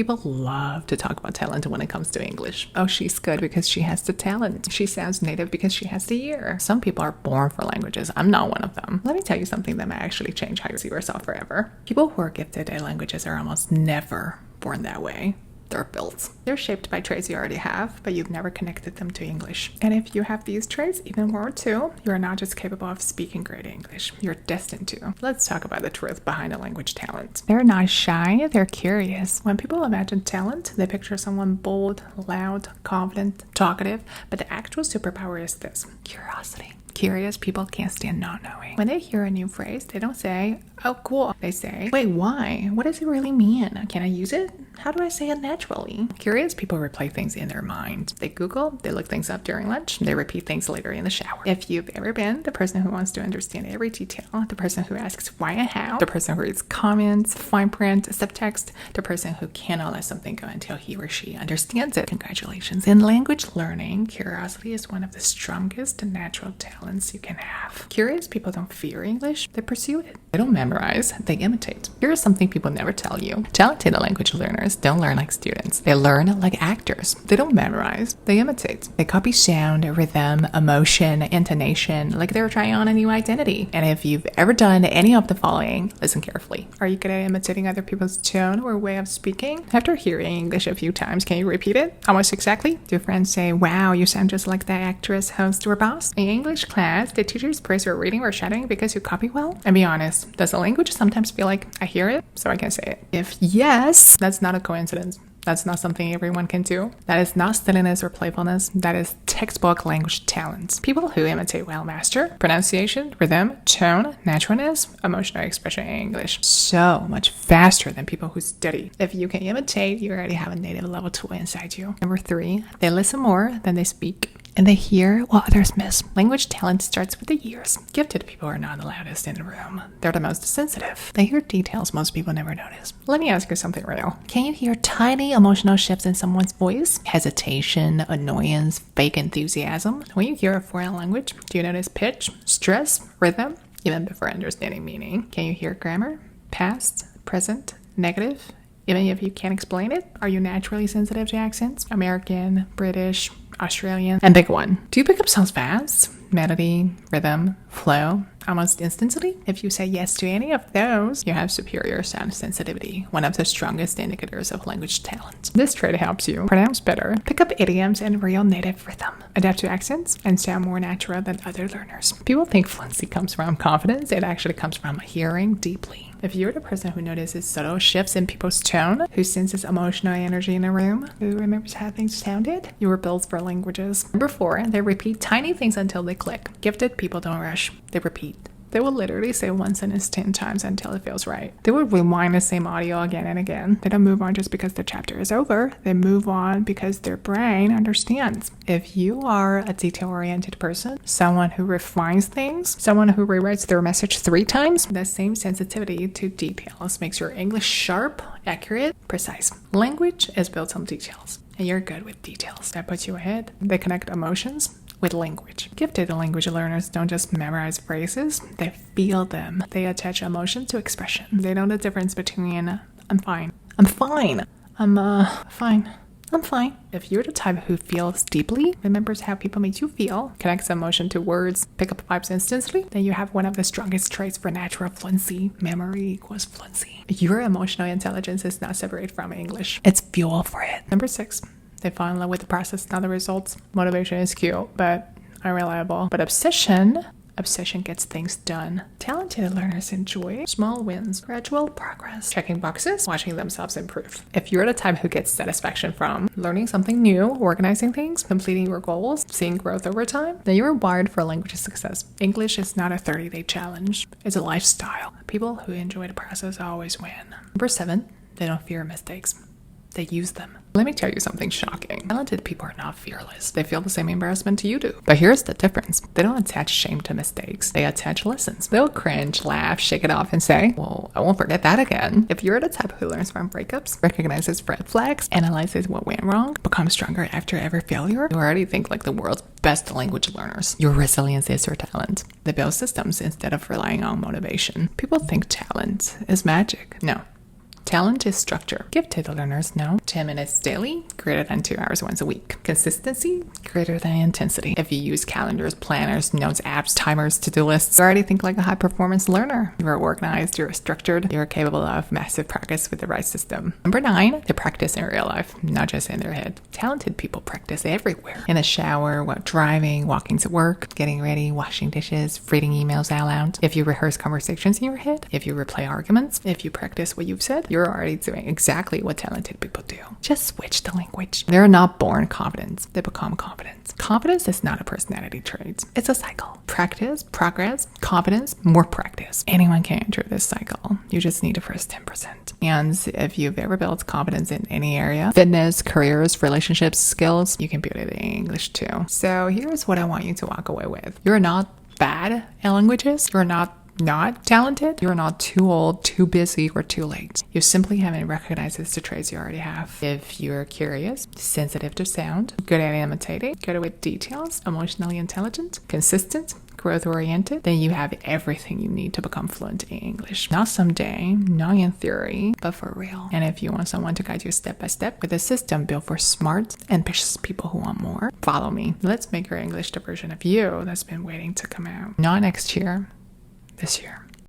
People love to talk about talent when it comes to English. Oh, she's good because she has the talent. She sounds native because she has the ear. Some people are born for languages. I'm not one of them. Let me tell you something that might actually change how you see yourself forever. People who are gifted at languages are almost never born that way. They're built. They're shaped by traits you already have, but you've never connected them to English. And if you have these traits, even more too, you are not just capable of speaking great English, you're destined to. Let's talk about the truth behind a language talent. They're not shy, they're curious. When people imagine talent, they picture someone bold, loud, confident, talkative, but the actual superpower is this: curiosity. Curious people can't stand not knowing. When they hear a new phrase, they don't say, oh, cool. They say, wait, why? What does it really mean? Can I use it? How do I say it naturally? Curious people replay things in their mind. They Google, they look things up during lunch, they repeat things later in the shower. If you've ever been the person who wants to understand every detail, the person who asks why and how, the person who reads comments, fine print, subtext, the person who cannot let something go until he or she understands it, congratulations. In language learning, curiosity is one of the strongest natural talents you can have. Curious people don't fear English, they pursue it. They don't memorize, they imitate. Here's something people never tell you. Talented language learners don't learn like students. They learn like actors. They don't memorize, they imitate. They copy sound, rhythm, emotion, intonation, like they're trying on a new identity. And if you've ever done any of the following, listen carefully. Are you good at imitating other people's tone or way of speaking? After hearing English a few times, can you repeat it? Almost exactly? Do friends say, wow, you sound just like that actress, host, or boss? In English class, the teachers praise your reading or shadowing because you copy well? And be honest, does the language sometimes feel like, I hear it, so I can say it? If yes, that's not a coincidence. That's not something everyone can do. That is not silliness or playfulness. That is textbook language talent. People who imitate well master pronunciation, rhythm, tone, naturalness, emotional expression in English so much faster than people who study. If you can imitate, you already have a native level tool inside you. Number 3, they listen more than they speak. And they hear what others miss. Language talent starts with the ears. Gifted people are not the loudest in the room. They're the most sensitive. They hear details most people never notice. Let me ask you something real. Can you hear tiny emotional shifts in someone's voice? Hesitation, annoyance, fake enthusiasm? When you hear a foreign language, do you notice pitch, stress, rhythm? Even before understanding meaning. Can you hear grammar, past, present, negative? Even if you can't explain it, are you naturally sensitive to accents? American, British, Australian? And big one. Do you pick up sounds fast? Melody, rhythm, flow, almost instantly? If you say yes to any of those, you have superior sound sensitivity, one of the strongest indicators of language talent. This trait helps you pronounce better, pick up idioms and real native rhythm, adapt to accents, and sound more natural than other learners. People think fluency comes from confidence. It actually comes from hearing deeply. If you're the person who notices subtle shifts in people's tone, who senses emotional energy in a room, who remembers how things sounded, you were built for languages. Number 4, they repeat tiny things until they click. Gifted people don't rush, they repeat. They will literally say one sentence 10 times until it feels right. They will rewind the same audio again and again. They don't move on just because the chapter is over. They move on because their brain understands. If you are a detail-oriented person, someone who refines things, someone who rewrites their message 3 times, the same sensitivity to details makes your English sharp, accurate, precise. Language is built on details, and you're good with details. That puts you ahead. They connect emotions with language. Gifted language learners don't just memorize phrases, they feel them. They attach emotion to expression. They know the difference between I'm fine, I'm fine, I'm fine. If you're the type who feels deeply, remembers how people make you feel, connects emotion to words, pick up vibes instantly, then you have one of the strongest traits for natural fluency. Memory equals fluency. Your emotional intelligence is not separate from English. It's fuel for it. Number 6. They fall in love with the process, not the results. Motivation is cute, but unreliable. But obsession gets things done. Talented learners enjoy small wins, gradual progress, checking boxes, watching themselves improve. If you're the type who gets satisfaction from learning something new, organizing things, completing your goals, seeing growth over time, then you're wired for language success. English is not a 30-day challenge. It's a lifestyle. People who enjoy the process always win. Number 7, they don't fear mistakes. They use them. Let me tell you something shocking. Talented people are not fearless. They feel the same embarrassment you do. But here's the difference. They don't attach shame to mistakes. They attach lessons. They'll cringe, laugh, shake it off, and say, well, I won't forget that again. If you're the type who learns from breakups, recognizes red flags, analyzes what went wrong, becomes stronger after every failure, you already think like the world's best language learners. Your resilience is your talent. They build systems instead of relying on motivation. People think talent is magic. No. Talent is structure. Gifted learners know 10 minutes daily, greater than 2 hours once a week. Consistency, greater than intensity. If you use calendars, planners, notes, apps, timers, to-do lists, you already think like a high-performance learner. You're organized, you're structured, you're capable of massive practice with the right system. Number 9, they practice in real life, not just in their head. Talented people practice everywhere. In the shower, while driving, walking to work, getting ready, washing dishes, reading emails out loud. If you rehearse conversations in your head, if you replay arguments, if you practice what you've said, you're already doing exactly what talented people do. Just switch the language. They're not born confident. They become confident. Confidence is not a personality trait. It's a cycle. Practice, progress, confidence, more practice. Anyone can enter this cycle. You just need the first 10%. And if you've ever built confidence in any area, fitness, careers, relationships, skills, you can build it in English too. So here's what I want you to walk away with. You're not bad at languages. You're not talented. You're not too old, too busy, or too late. You simply haven't recognized the traits you already have. If you're curious, sensitive to sound, good at imitating, good with details, emotionally intelligent, consistent, growth-oriented, then you have everything you need to become fluent in English. Not someday, not in theory, but for real. And if you want someone to guide you step by step with a system built for smart, ambitious people who want more, follow me. Let's make your English the version of you that's been waiting to come out. Not next year, this year.